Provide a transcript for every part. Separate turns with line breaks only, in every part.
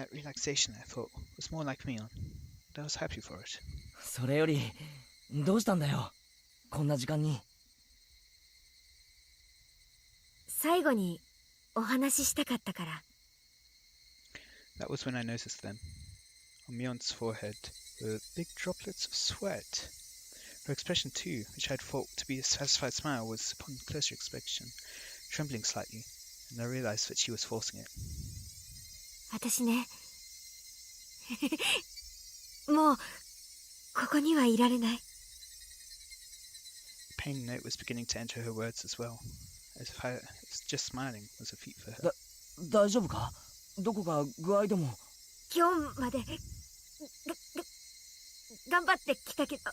That relaxation, I thought, was more like Mion. I was happy for it.
それよりどうしたんだよこんな時間に。
最後にお話ししたかったから。
That was when I noticed them. On Mion's forehead were big droplets of sweat. Her expression too, which I had thought to be a satisfied smile, was, upon closer inspection, trembling slightly, and I realized that she was forcing it.
私ねもうここにはいられない。
Pain note was beginning to enter her words as well, as if just smiling was a feat for her.
大丈夫かどこか具合でも。
今日まで頑張ってきたけど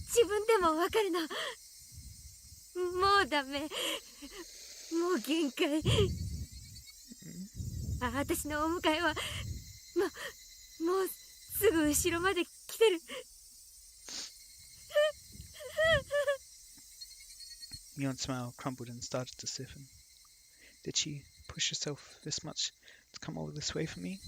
自分でもわかるの。もうダメ。もう限界。私のお迎えはもうすぐ後ろまで来てる。
Mion's smile crumbled and started to stiffen. Did she push herself this much to come all this way for me?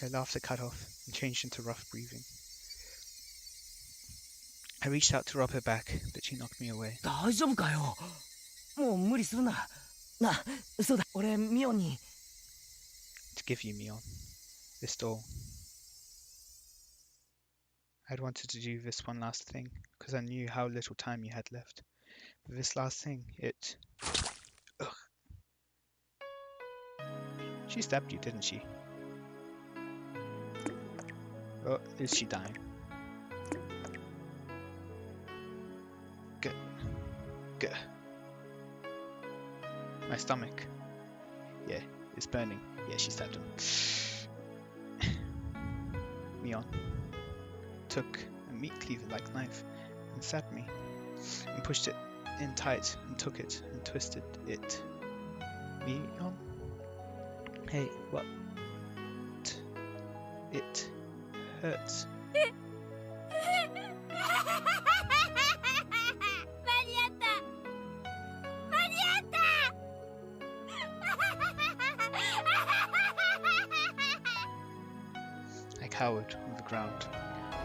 Her laughter cut off and changed into rough breathing. I reached out to rub her back, but she knocked me away.
大丈夫かよもう無理するな。な、嘘だ。俺ミオンに。
To give you, Mion, this doll. I'd wanted to do this one last thing, because I knew how little time you had left. But this last thing, it... Ugh. She stabbed you, didn't she? Oh, is she dying? Good. Good. My stomach. Yeah, it's burning. Yeah, she stabbed him. Mion took a meat cleaver-like knife and stabbed me, and pushed it in tight, and took it and twisted it. Mion? Hey, what? It hurts. I cowered on the ground.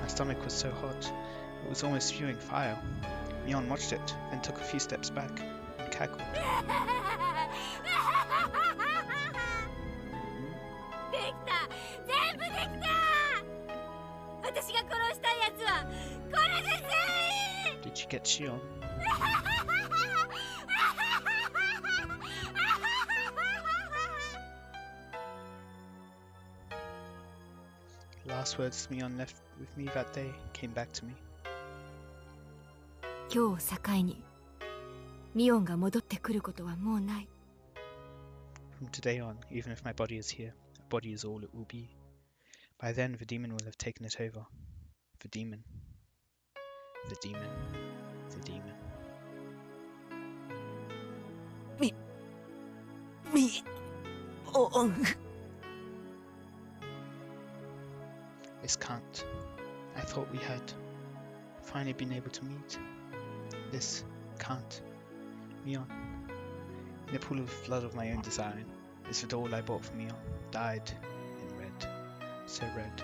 My stomach was so hot, it was almost spewing fire. Mion watched it, then took a few steps back and cackled. Did you get Shion? The last words Mion left with me that day came back to me.
今日を境にミオンが戻ってくることはもうない。
From today on, even if my body is here, a body is all it will be. By then, the demon will have taken it over. The demon. The demon. The demon.
ミオン
This can't. I thought we had finally been able to meet. This can't. Mion. In a pool of blood of my own design, is the doll I bought for Mion, dyed in red. So red.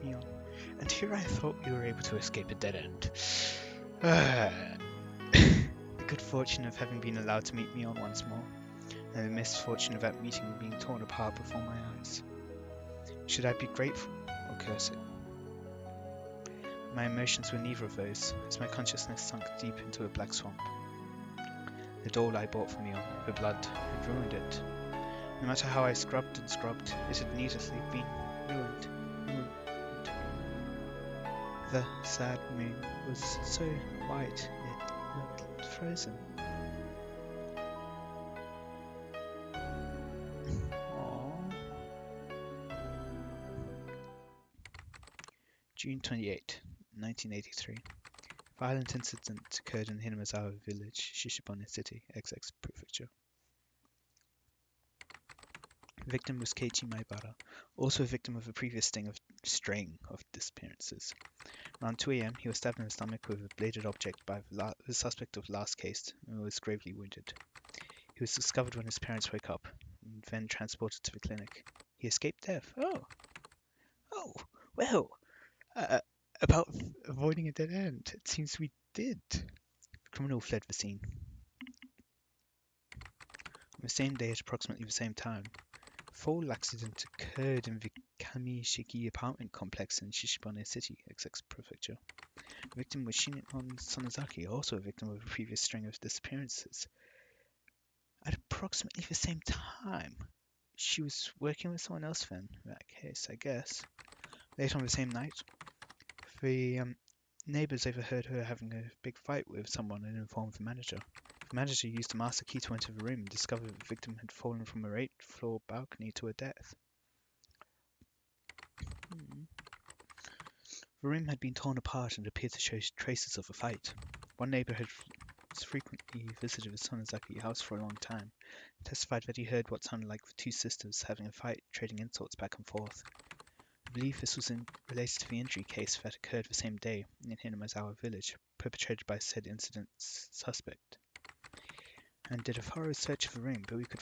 Mion. And here I thought we were able to escape a dead end. The good fortune of having been allowed to meet Mion once more, and the misfortune of that meeting being torn apart before my eyes. Should I be grateful or curse it? My emotions were neither of those, as my consciousness sunk deep into a black swamp. The doll I bought for Mion, her blood, had ruined it. No matter how I scrubbed and scrubbed, it had needlessly been ruined. The sad moon was so white it looked frozen. June 28, 1983. Violent incident occurred in Hinamazawa village, Shishibane City, XX Prefecture. The victim was Keiichi Maibara, also a victim of a previous string of disappearances. Around 2 a.m., he was stabbed in the stomach with a bladed object by the suspect of last case and was gravely wounded. He was discovered when his parents woke up and then transported to the clinic. He escaped death. Oh, well, about avoiding a dead end. It seems we did. The criminal fled the scene. On the same day at approximately the same time, a fatal accident occurred in the Kamishiki apartment complex in Shishibane City, Essex Prefecture. The victim was Shinon Sonozaki, also a victim of a previous string of disappearances. At approximately the same time, she was working with someone else then, in that case, I guess. Later on the same night, the neighbors overheard her having a big fight with someone and informed the manager. The manager used a master key to enter the room and discovered that the victim had fallen from a 8th floor balcony to her death. The room had been torn apart and appeared to show traces of a fight. One neighbor had frequently visited the Sonozaki house for a long time and testified that he heard what sounded like the two sisters having a fight, trading insults back and forth. I believe this was related to the injury case that occurred the same day in Hinamazawa village, perpetrated by said incident's suspect. And did a thorough search of the room, but we could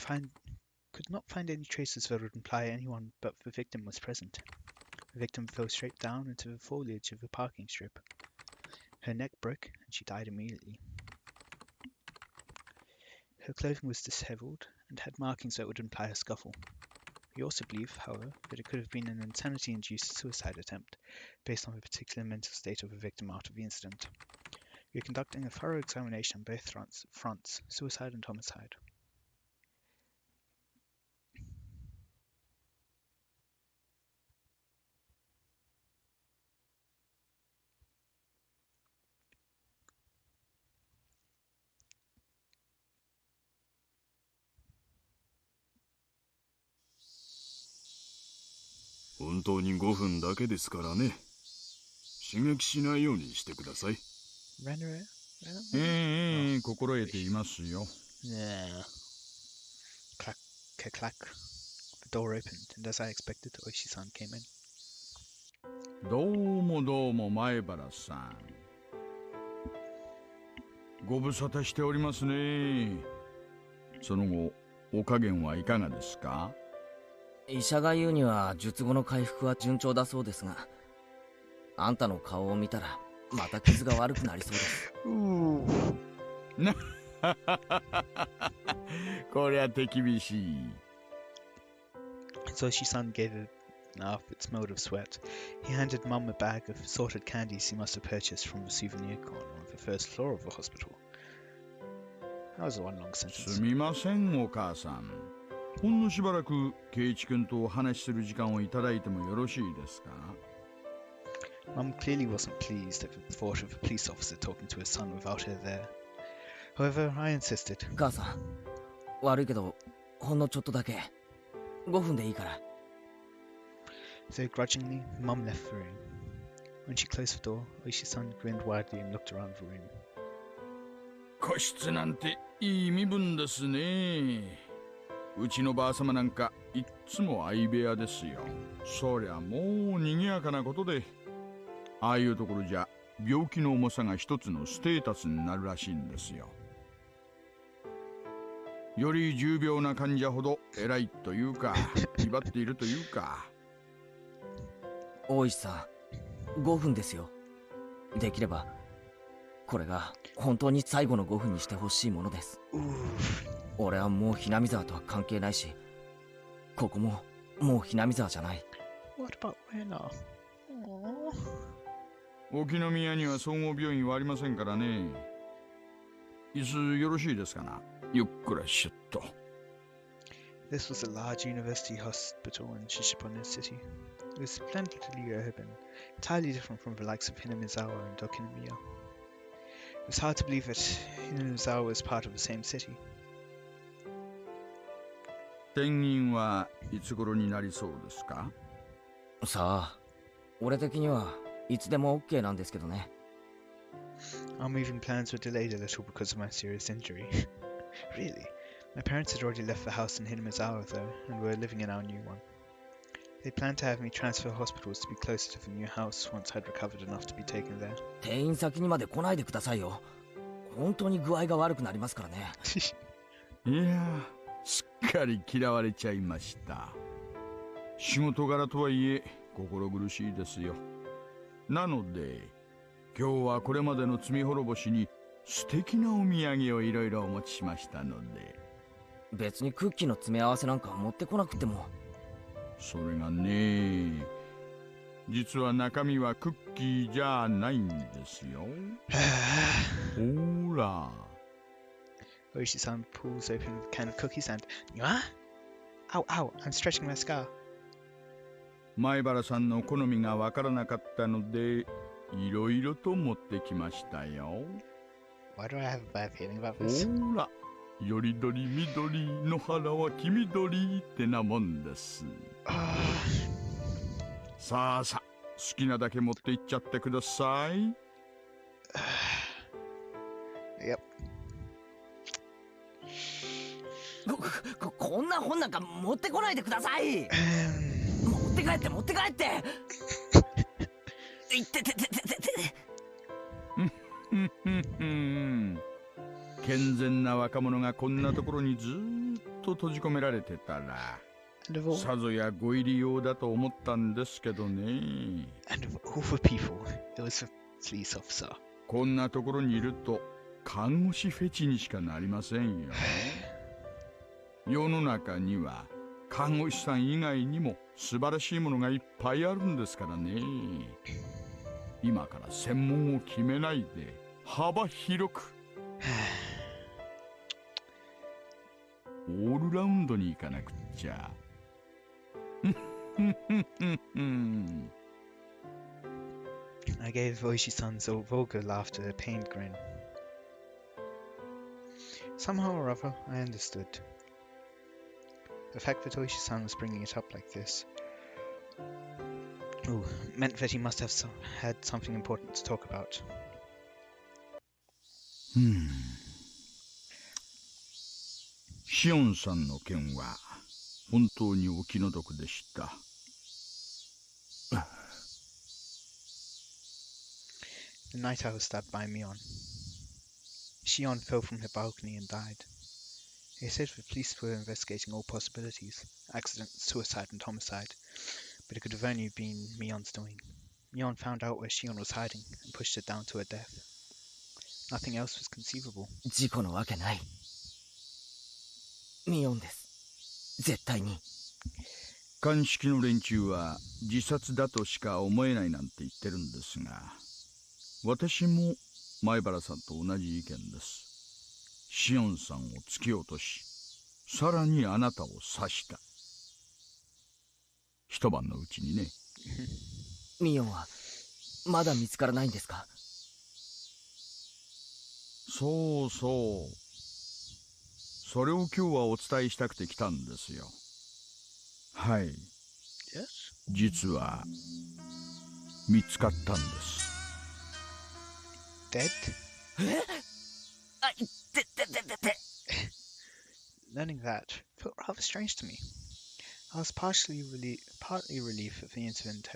not find any traces that would imply anyone but the victim was present. The victim fell straight down into the foliage of the parking strip. Her neck broke, and she died immediately. Her clothing was disheveled and had markings that would imply a scuffle. We also believe, however, that it could have been an insanity-induced suicide attempt, based on the particular mental state of the victim after the incident. We are conducting a thorough examination on both fronts, suicide and homicide.
Run away?
Yeah. Clack, clack. The door opened, and as I expected, Oishi-san came in.
どうも前原さん。ご無沙汰しておりますね。その後、お加減はいかがですか？
医者が言うには術後の回復は順調だそうですが、あんたの顔を見たらまた傷が悪くなりそうです。
こりゃ手厳しい。
So Oishi-san gave a laugh that smelled of sweat. He handed Mum a bag of assorted candies he must have purchased from the souvenir corner on the first floor of the hospital. That was one long sentence.
すみませんお母さん。ほんのしばらく圭一君とお話しする時間をいただいてもよろしいですか？
Mum clearly wasn't pleased at the thought of a police officer talking to his son without her there. However, I insisted.
母さん、悪いけどほんのちょっとだけ5分でいいから。
So grudgingly, Mum left the room. When she closed the door, Oishi-san grinned widely and looked around the room.
個室なんていい身分ですね。うちのばあさまなんかいっつも相部屋ですよ。そりゃもう賑やかなことで、ああいうところじゃ病気の重さが一つのステータスになるらしいんですよ。より重病な患者ほど偉いというか、威張っているというか。
大石さん、5分ですよ。できればこれが本当に最後の5分にしてほしいものです。俺はもうひなみ沢とは関係ないし、ここももうひなみ沢じゃない。
What about Rena?
沖宮には総合病院はありませんからね。椅子よろしいですかな。ゆっくらしゅっと。
This was a large university hospital in Shishibane City. It was splendidly urban, entirely different from the likes of Hinamizawa and Okinomiya. It was hard to believe that Hinamizawa was part of the same city.
転院はいつ頃になりそうですか？
さあ、俺的にはいつでも OK なんですけどね。
Our moving plans were delayed a little because of my serious injury. Really? My parents had already left the house in Hinazawa though, and were living in our new one. They planned to have me transfer hospitals to be closer to the new house once I'd recovered enough to be taken there.
転院先にまで来ないでくださいよ。本当に具合が悪くなりますからね。
いやー、すっかり嫌われちゃいました。仕事柄とはいえ心苦しいですよ。なので今日はこれまでの罪滅ぼしに素敵なお土産をいろいろお持ちしましたので。
別にクッキーの詰め合わせなんか持ってこなくても。
それがね、実は中身はクッキーじゃないんですよ。ほら。
Oishi-san pulls open a can of cookies and... Ow, ow, I'm stretching my scar.
前原さんの好みがわからなかったので、いろいろと持ってきましたよ。
Why do I have a bad feeling about this?
ほら、よりどりみどり、野原は黄緑ってなもんです。さあさ、好きなだけ持っていっちゃってください。
Yep.
こんな本なんか持ってこないでください。持って帰って持って帰って。いってててててて。
健全な若者がこんなところにずーっと閉じ込められてたら、さぞやご入り用だと思ったんですけどね。
And of all the people, it was a police officer.
こんなところにいると看護師フェチにしかなりませんよ。世の中には看護師さん以外にも素晴らしいものがいっぱいあるんですからね。今から専門を決めないで幅広くオールラウンドに行かなくっちゃ。
I gave Oishi-san's vulgar laughter a pained grin. Somehow or other, I understood. The fact that Oishi-san was bringing it up like this meant that he must have had something important to talk about.
シオンさんの件は本当にお気の毒でした。
The night I was stabbed by Mion. Shion fell from her balcony and died. They said the police were investigating all possibilities, accident, suicide and homicide, but it could have only been Mion's doing. Mion found out where Shion was hiding and pushed her down to her death. Nothing else was conceivable.
事故のわけない。ミオンです。絶対に。
鑑識の連中は自殺だとしか思えないなんて言ってるんですが、私も前原さんと同じ意見です。シオンさんを突き落とし、さらにあなたを刺した。一晩のうちにね。
ミオンはまだ見つからないんですか？
そうそう。それを今日はお伝えしたくて来たんですよ。はい。
Yes?
実は見つかったんです。
Dead?
あ、いててててて。
Learning that felt rather strange to me. I was partly relieved that the incident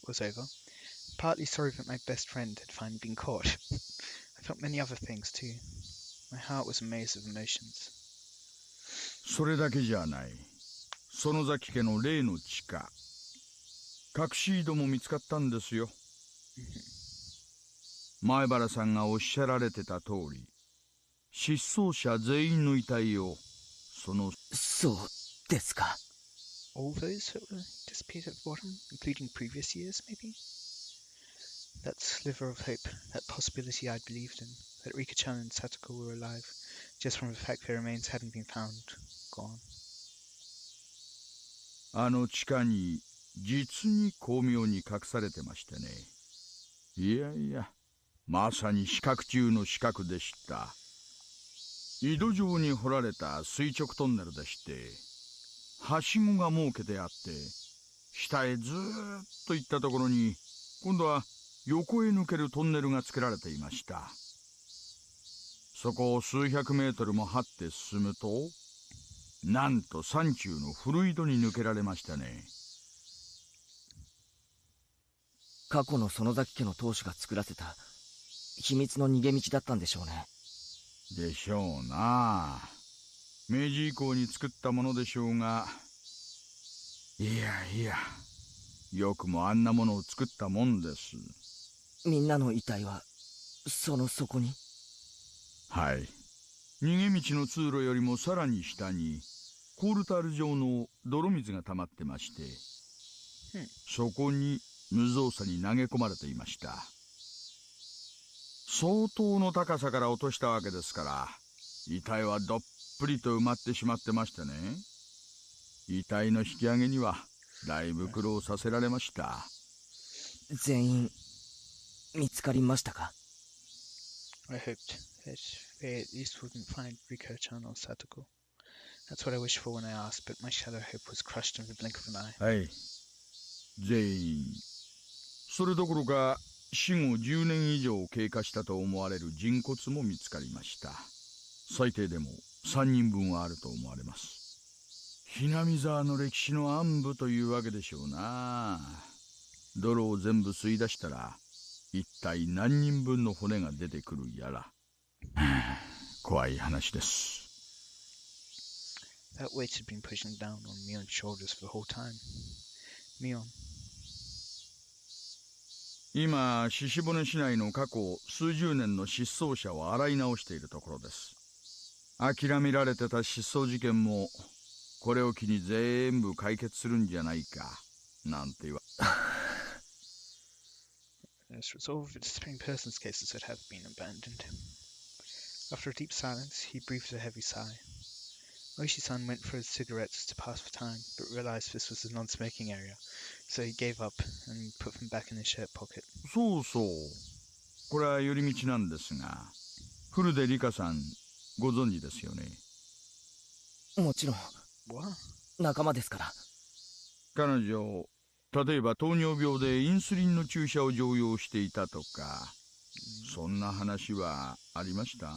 was over, partly sorry that my best friend had finally been caught. I felt many other things too. My heart was a maze of emotions.
それだけじゃない。園崎家の例の地下、隠し井戸も見つかったんですよ。前原さんがおっしゃられてた通り、失踪者全員の遺体を
そうですか。
All those that were disappeared at the bottom, including previous years, maybe? That sliver of hope, that possibility I'd believed in, that Rika-chan and Satoko were alive, just from the fact their remains hadn't been found, gone.
あの地下に実に巧妙に隠されてましてね。いやいや、まさに死角中の死角でした。井戸状に掘られた垂直トンネルでして、はしごが設けてあって、下へずーっと行ったところに、今度は横へ抜けるトンネルが作られていました。そこを数百メートルも張って進むと、なんと山中の古井戸に抜けられましたね。
過去の園崎家の当主が作らせた秘密の逃げ道だったんでしょうね。
でしょうな。明治以降に作ったものでしょうが、いやいや、よくもあんなものを作ったもんです。
みんなの遺体はその底に。
はい。逃げ道の通路よりもさらに下にコールタール状の泥水が溜まってまして、そこに無造作に投げ込まれていました。相当の高さから落としたわけですから、遺体はどっぷりと埋まってしまってましてね。遺体の引き上げにはだいぶ苦労させられました。
全員見つかりましたか？
I hoped that they at least wouldn't find Riko-chan or Satoko. That's what I wished for when I asked, but my shallow hope was crushed in the blink of an eye.
はい。全員。それどころか死後10年以上経過したと思われる人骨も見つかりました。最低でも3人分はあると思われます。ひなみ沢の歴史の暗部というわけでしょうな。泥を全部吸い出したら一体何人分の骨が出てくるやら。怖い話です。
That weight had been pushing down on Mion's shoulders for the whole time. Mion.
今、鹿骨市内の過去数十年の失踪者を洗い直しているところです。諦められてた失踪事件もこれを機に全部解決するんじゃないかなんて言わ
Let's resolve the disappearing persons cases that have been abandoned. After a deep silence, he breathed a heavy sigh. Oishi-san went for his cigarettes to pass the time, but realized this was a non-smoking area, so he gave up and put them back in his shirt pocket.
そうそう。これは寄り道なんですが、古出里香さんご存知ですよね。
もちろん。
What?
仲間ですから。
彼女、例えば糖尿病でインスリンの注射を常用していたとか、そんな話はありました？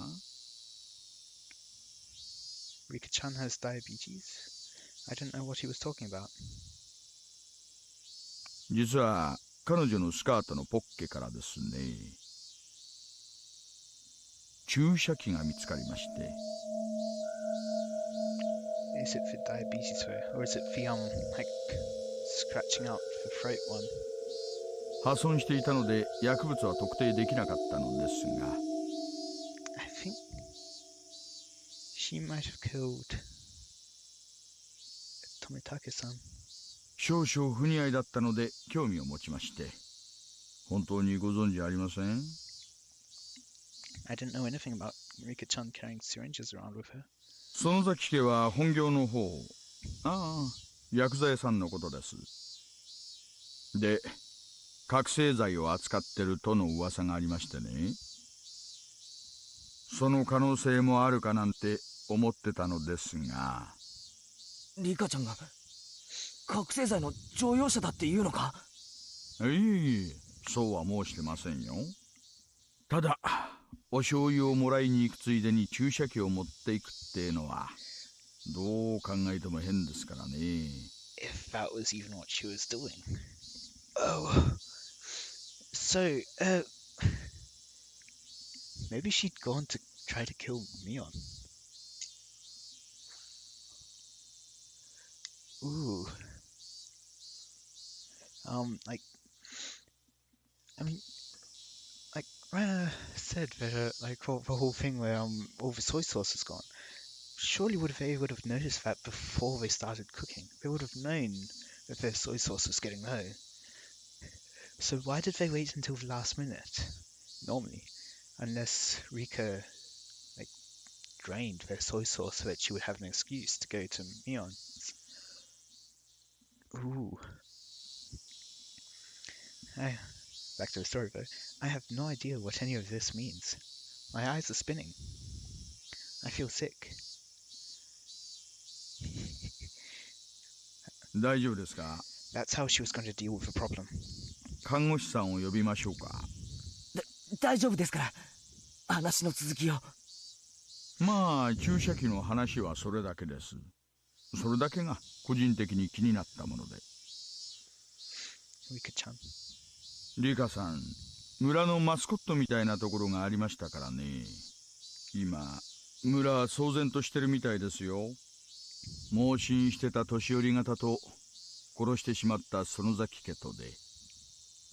Rika-chan has diabetes? I didn't know what he was talking about.
実は彼女のスカートのポッケからですね、注射器が見つかりまして。
Is it for diabetes though, or is it for like scratching out the throat one?
破損していたので薬物は特定できなかったのですが。
I think she might have killed Tomitake-san.
少々不似合いだったので興味を持ちまして。本当にご存知ありません？
I didn't know anything about Rika-chan carrying syringes around with her.
園崎家は本業の方、薬剤屋さんのことです。で、覚醒剤を扱ってるとの噂がありましてね。その可能性もあるかなんて思ってたのですが。
リカちゃんが覚醒剤の常用者だっていうのか？
いえいえ、そうは申してませんよ。ただ、お醤油をもらいに行くついでに注射器を持っていくってのはどう考えても変ですからね。
If that was even what she was doing. Oh, so maybe she'd gone to try to kill Mion. Ooh. Like, I mean, like Rana said that like the whole thing where all the soy sauce is gone. Surely they would have noticed that before they started cooking. They would have known that their soy sauce was getting low. So why did they wait until the last minute? Normally, unless Rika like drained their soy sauce so that she would have an excuse to go to Mion's. Ooh. Back to the story though. I have no idea what any of this means. My eyes are spinning. I feel sick.
大丈夫ですか？
That's how she was going to deal with the problem.
看護師さんを呼びましょうか。
大丈夫ですから。話の続きを。
まあ注射器の話はそれだけです。それだけが個人的に気になったもので。
Rika-chan.
リカさん、村のマスコットみたいなところがありましたからね。今、村は騒然としてるみたいですよ。盲信してた年寄り方と殺してしまった園崎家とで、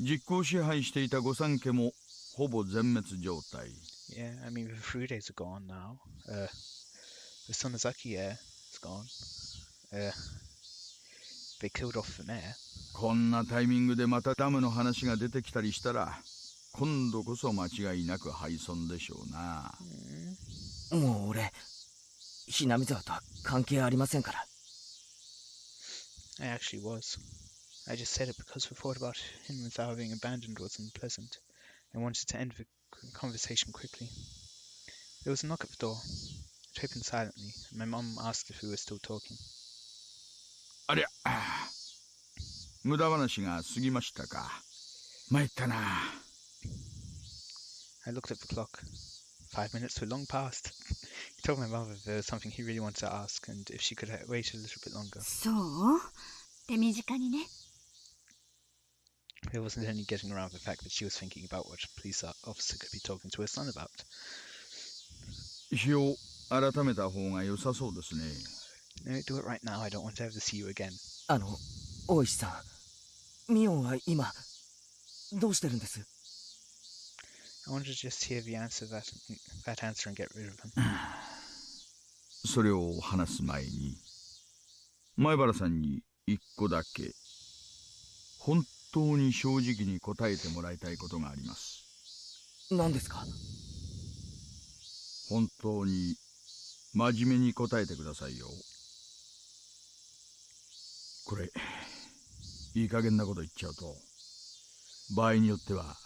実効支配していた御三家もほぼ全滅状態。
Yeah, I mean, the Furudes are gone now. The Sonozaki heir is gone. They killed off the mayor.
こんなタイミングでまたダムの話が出てきたりしたら、今度こそ間違いなく敗損でしょうな。
もう俺、ひなみ沢とは関係ありませんから。
I actually was. I just said it because the thought about him and Zhao being abandoned was unpleasant. I wanted to end the conversation quickly. There was a knock at the door. It opened silently, and my mom asked if we were still talking.
ありゃ、無駄話が過ぎましたか。参ったな。
I looked at the clock. 5 minutes were long past. He told my mother there was something he really wanted to ask, and if she could wait a little bit longer.
そう手短にね。
There wasn't any getting around the fact that she was thinking about what a police officer could be talking to her son about.
日を改めた方が良さそうですね。
No, do it right now. I don't want to ever see you again.
大石さん、ミオンは今、どうしてるんです？
I wanted to just hear the answer that answer and get rid of him.
それを話す前に、前原さんに一個だけ、本当に正直に答えてもらいたいことがあります。
何ですか？
本当に真面目に答えてくださいよ。これ、いい加減なこと言っちゃうと、場合によっては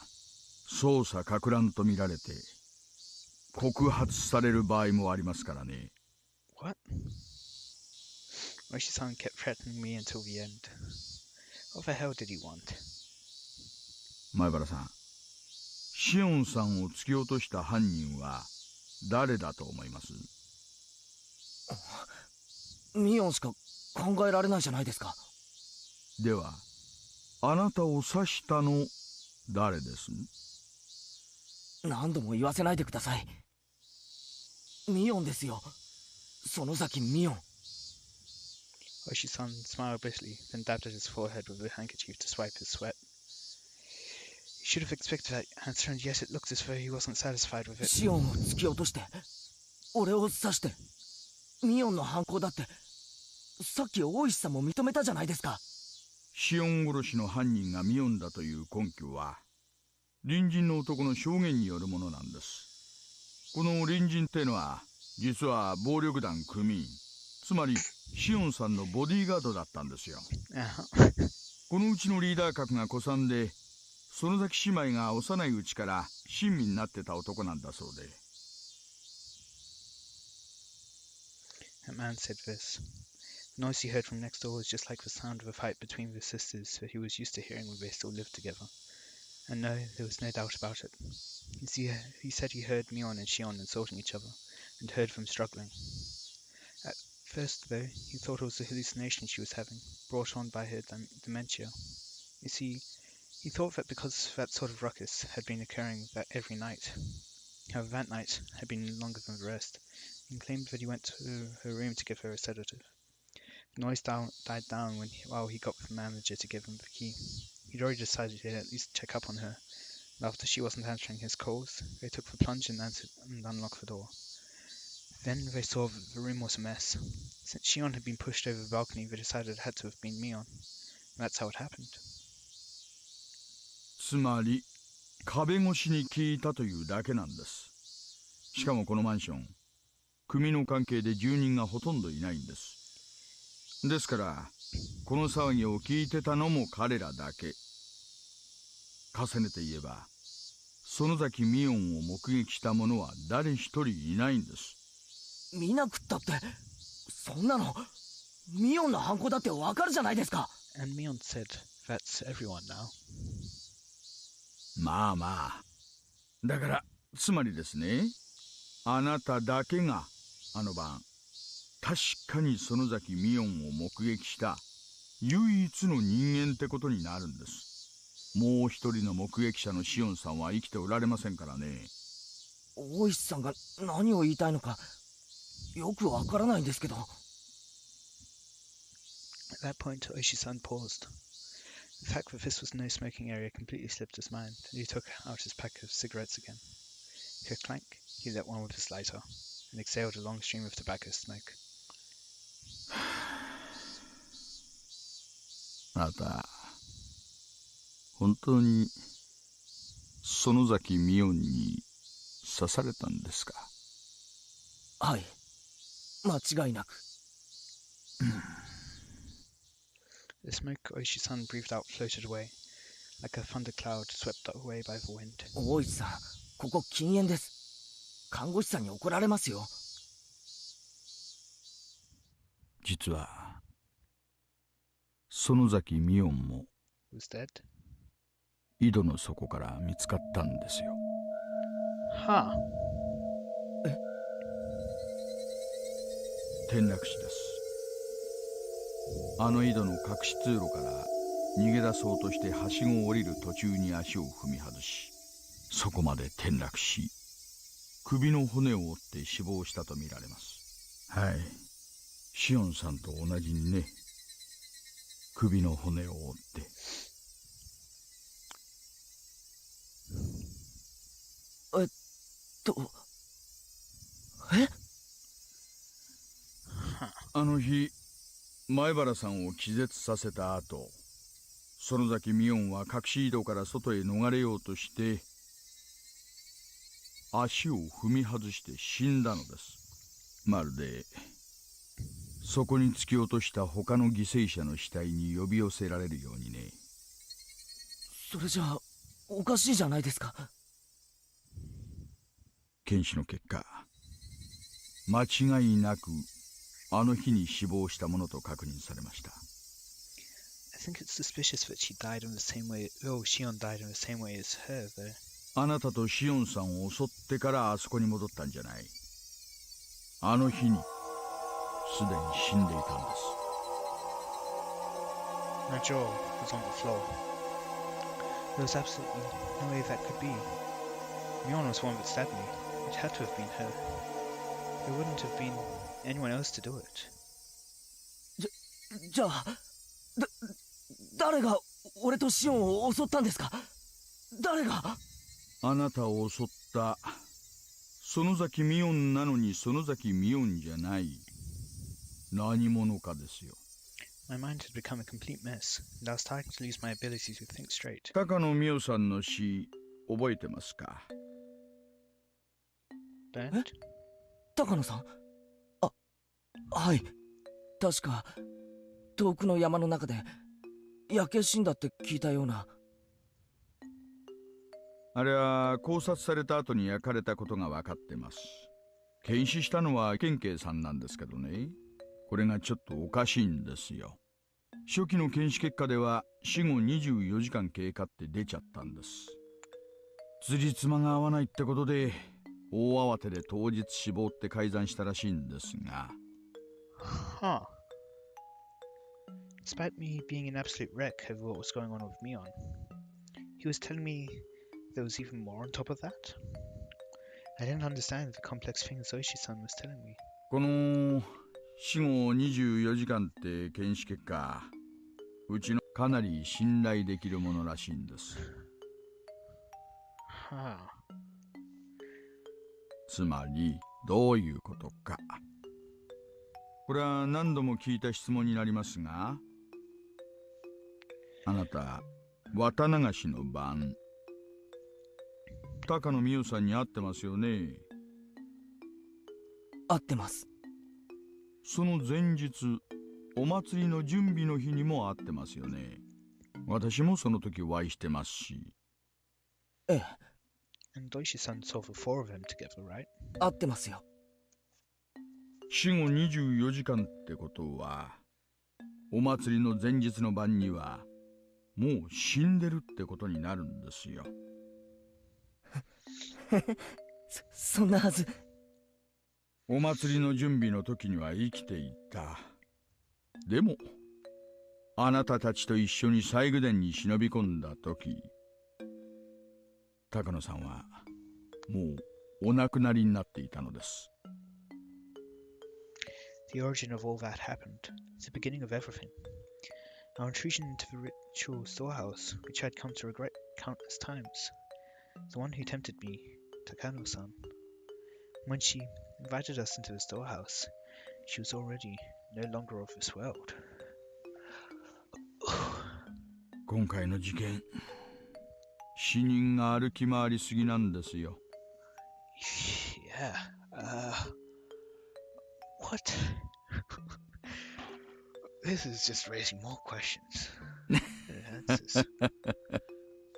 捜査攪乱と見られて告発される場合もありますからね。
What? Moshi-san kept threatening me until the end. What the hell did he want?
前原さん、シオンさんを突き落とした犯人は誰だと思います？
ミオンしか考えられないじゃないですか。
では、あなたを刺したの誰です？
何度も言わせないでください。ミオンですよ。園崎ミオン。
Moshi-san smiled bitterly, then dabbed at his forehead with a handkerchief to swipe his sweat. He should have expected that answer, and yet it looked as though he wasn't satisfied with it.
シオンを突き落として、俺を刺して、ミオンの犯行だって、さっき大石さんも認めたじゃないですか。
シオン殺しの犯人がミオンだという根拠は、隣人の男の証言によるものなんです。この隣人ってのは、実は暴力団組員、つまりシオンさんのボディーガードだったんですよ。このうちのリーダー格が古参で、園崎姉妹が幼いうちから親身になってた男なんだそうで。
That man said this. The noise he heard from next door was just like the sound of a fight between the sisters that he was used to hearing when they still lived together. And no, there was no doubt about it. He said he heard Mion and Shion insulting each other, and heard them struggling. At first, though, he thought it was a hallucination she was having, brought on by her dementia. You see, he thought that because that sort of ruckus had been occurring every night, however that night had been longer than the rest, and claimed that he went to her room to give her a sedative. The noise died down while he got the manager to give him the key. He'd already decided he'd at least check up on her, and after she wasn't answering his calls, they took the plunge and unlocked the door. Then they saw that the room was a mess. Since Shion had been pushed over the balcony, they decided it had to have been Mion. And that's how it happened.
つまり、壁越しに聞いたというだけなんです。しかもこのマンション、組の関係で住人がほとんどいないんです。ですから、この騒ぎを聞いてたのも彼らだけ。重ねて言えば、園崎ミオンを目撃した者は誰一人いないんです。
見なくったって、そんなの、ミオンの犯行だってわかるじゃないですか。
And Mion said, that's everyone now.
まあまあ。だから、つまりですね、あなただけが、あの晩、確かに園崎美音を目撃した唯一の人間ってことになるんです。もう一人の目撃者のシオンさんは生きておられませんからね。
大石さんが何を言いたいのかよくわからないんですけど。
At that point, Oishi-san paused. The fact that this was no smoking area completely slipped his mind, and he took out his pack of cigarettes again. Clank, he lit one with his lighter, and exhaled a long stream of tobacco smoke.
あなた、本当に園崎美音に刺されたんですか？
はい、間違いなく。
The smoke Oishi-san breathed out floated away, like a thundercloud swept away by the wind.
大石さん、ここ禁煙です。看護師さんに怒られますよ。
実は園崎美音も
Was dead?
井戸の底から見つかったんですよ。
はあ。
転落死です。あの井戸の隠し通路から逃げ出そうとしてはしごを降りる途中に足を踏み外し、そこまで転落し、首の骨を折って死亡したとみられます。はい、シオンさんと同じにね、首の骨を折って。あの日、前原さんを気絶させた後、園崎美音は隠し井戸から外へ逃れようとして足を踏み外して死んだのです。まるでそこに突き落とした他の犠牲者の死体に呼び寄せられるようにね。
それじゃあおかしいじゃないですか。
検視の結果、間違いなくあの日に死亡したものと確認されました。
I think it's suspicious that she died in the same way. Oh, Shion died in the same way as her, though.
あなたとシオンさんを襲ってからあそこに戻ったんじゃない。あの日にすでに死んでいたんです。
My jaw was on the floor. There was absolutely no way that could be. Mion was the one that stabbed me. It had to have been her. There wouldn't have been anyone else to do it.
じゃあ誰が俺とシオンを襲ったんですか？誰が？
あなたを襲った園崎美音なのに園崎美音じゃない何者かですよ。
My mind had become a complete mess, and I was starting to lose my ability to think straight.
高野美音さんの死覚えてますか？
Burned?
高野さん？あ、はい。確か遠くの山の中で焼け死んだって聞いたような。
あれは考察された後に焼かれたことが分かってます。検視したのは県警さんなんですけどね、これがちょっとおかしいんですよ。初期の検視結果では死後24時間経過って出ちゃったんです。辻褄が合わないってことで大慌てで当日死亡って改ざんしたらしいんですが。
Huh. Despite me being an absolute wreck over what was going on with Mion, he was telling me there was even more on top of that. I didn't understand the complex things Oishi-san was telling me.
この死後24時間って検視結果、うちのかなり信頼できるものらしいんです。
Huh.
つまりどういうことか。これは何度も聞いた質問になりますが、あなた綿流しの晩高野美代さんに会ってますよね？
合ってます。
その前日、お祭りの準備の日にも会ってますよね。私もその時お会いしてますし。
ええ。
And Oishi-san saw the four of them together, right?
合ってますよ。
死後24時間ってことは、お祭りの前日の晩にはもう死んでるってことになるんですよ。
そんなはず。
お祭りの準備の時には生きていた。でもあなたたちと一緒に西宮殿に忍び込んだ時、高野さんはもうお亡くなりになっていたのです。
The origin of all that happened, the beginning of everything. Our intrusion into the ritual storehouse, which I had come to regret countless times. The one who tempted me, Takano-san. When she invited us into the storehouse, she was already no longer of this world.
今回の事件、死人が歩き回りすぎなんですよ。
Yeah, what? This is just raising more questions than answers.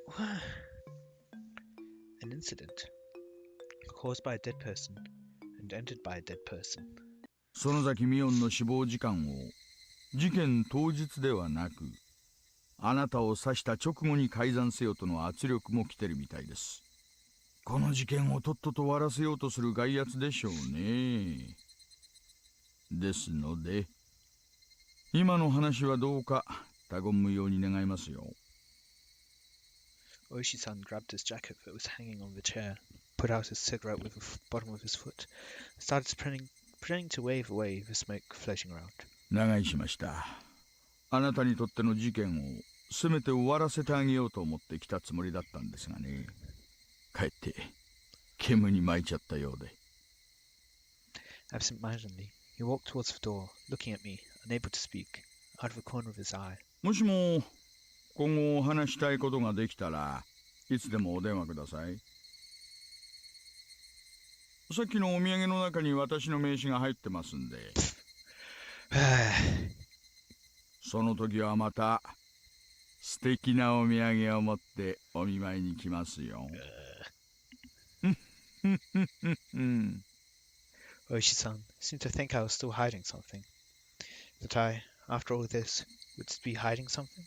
What? An incident caused by a dead person and ended by a dead person.
園崎美音の死亡時間を事件当日ではなく、あなたを刺した直後に改ざんせよとの圧力も来てるみたいです。この事件をとっとと終わらせようとする外圧でしょうね。ですので、今の話はどうか他言無用に願いますよ。
Oishi-san grabbed his jacket that was hanging on the chair, put out his cigarette with the bottom of his foot, and started pretending to wave away the smoke floating around.
長居しました。あなたにとっての事件をせめて終わらせてあげようと思って来たつもりだったんですがね。かえって煙に巻いちゃったようで。
Absent-mindedly, he walked towards the door, looking at me, unable to speak, out of the corner of his eye.
もしも今後お話したいことができたらいつでもお電話ください。さっきのお土産の中に私の名刺が入ってますんで。その時はまた素敵なお土産を持ってお見舞いに来ますよ。
Oishi-san seemed to think I was still hiding something. That I, after all this, would be hiding something?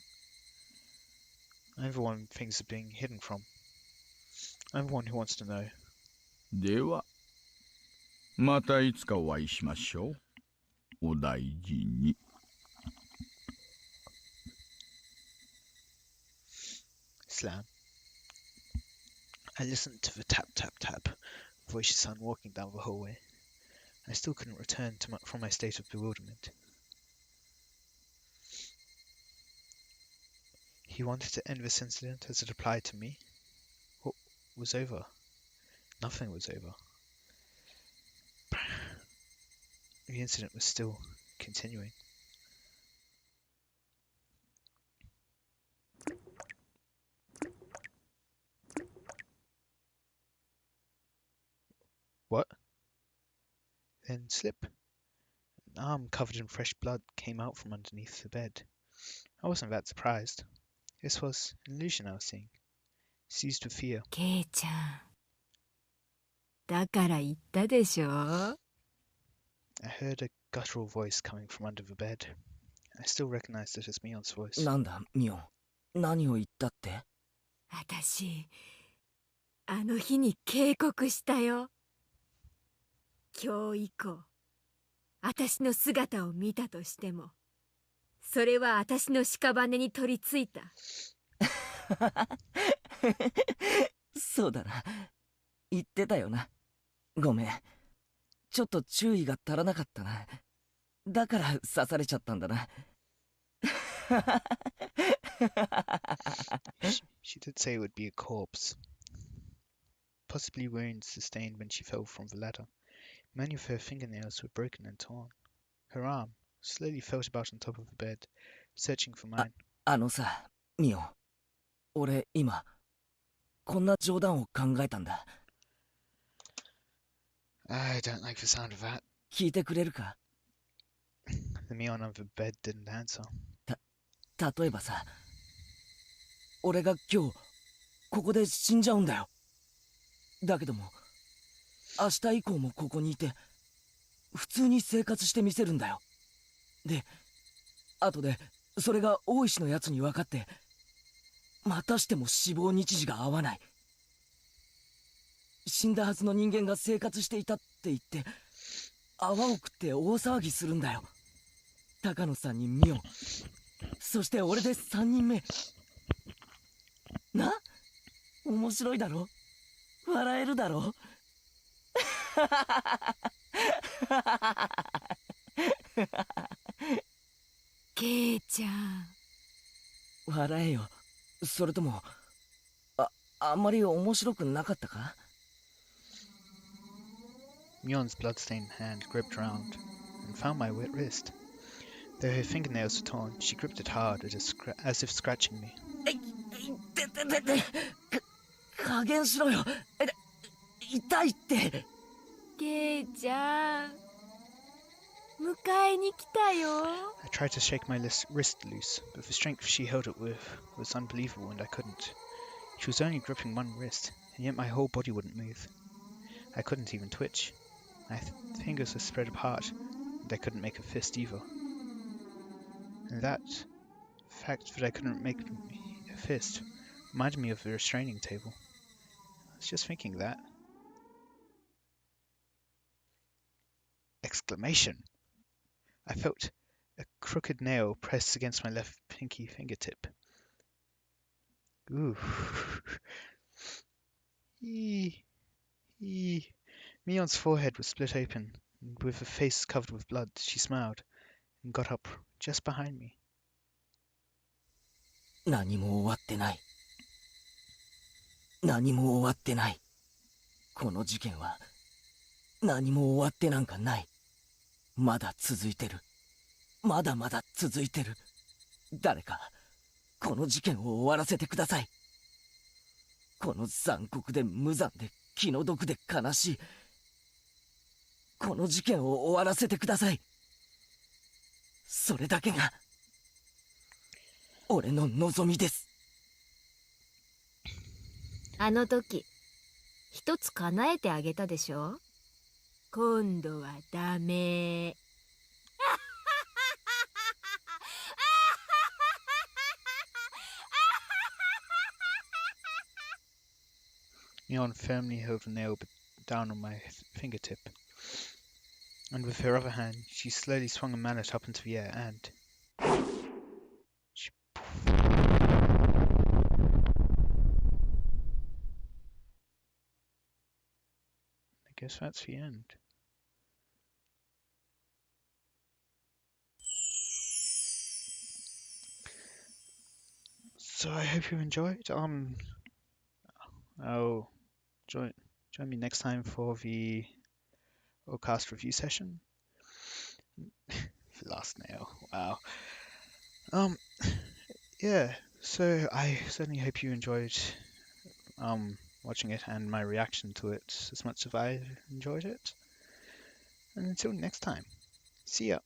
I'm the one things are being hidden from. I'm the one who wants to know.
では、またいつかお会いしましょう。お大事に。
Slam. I listened to the tap tap tap of Oishi-san walking down the hallway. I still couldn't return from my state of bewilderment. He wanted to end this incident as it applied to me. What was over? Nothing was over. The incident was still continuing. What? Then slip. An arm covered in fresh blood came out from underneath the bed. I wasn't that surprised. This was an illusion I was seeing. Seized with fear.
ケイちゃん。だから言ったでしょ。
I heard a guttural voice coming from under the bed. I still recognized it as Mion's voice.
なんだ、ミオン。何を言ったって？
私、あの日に警告したよ。今日以降、私の姿を見たとしても、それは私の屍に取り付いた。
そうだな。言ってたよな。ごめん。ちょっと注意が足らなかったな。だから刺されちゃったんだな。
She did say it would be a corpse. Possibly wounds sustained when she fell from the ladder. Many of her fingernails were broken and torn. Her arm slowly felt about on top of the bed, searching for mine.
あのさ、ミオン。俺今、こんな冗談を考えたんだ。
I don't like the sound of that.
聞いてくれるか？
The Mion on the bed didn't answer.
例えばさ、俺が今日、ここで死んじゃうんだよ。だけども、明日以降もここにいて、普通に生活してみせるんだよ。で、後で、それが大石のやつに分かって、またしても死亡日時が合わない。死んだはずの人間が生活していたって言って、泡を食って大騒ぎするんだよ。高野さんにミオン、そして俺で3人目。な、面白いだろ、笑えるだろ。
ケイちゃん。
笑えよ。それともあんまり面白くなかったか？
Mion's blood-stained hand gripped around and found my wet wrist. Though her fingernails were torn, she gripped it hard as if scratching me.
加減しろよ。痛いって。
ケイちゃん、迎えに来たよ。
I tried to shake my wrist loose, but the strength she held it with was unbelievable and I couldn't. She was only gripping one wrist, and yet my whole body wouldn't move. I couldn't even twitch. My fingers were spread apart, and I couldn't make a fist either. And that fact that I couldn't make a fist reminded me of the restraining table. I was just thinking that. Exclamation! I felt a crooked nail pressed against my left pinky fingertip. Ooh. Mion's forehead was split open, and with her face covered with blood, she smiled and got up just behind me.
何も終わってない。何も終わってない。この事件は何も終わってなんかない。まだ続いてる。まだまだ続いてる。誰かこの事件を終わらせてください。この残酷で無残で気の毒で悲しいこの事件を終わらせてください。それだけが俺の望みです。
あの時一つ叶えてあげたでしょ。今度はダメ。
Mion firmly held the nail down on my fingertip, and with her other hand, she slowly swung a mallet up into the air and... I guess that's the end. So I hope you enjoyed. Oh, join me next time for the O'Cast review session. Last nail. Wow. Yeah. So I certainly hope you enjoyed watching it and my reaction to it as much as I enjoyed it. And until next time, see ya.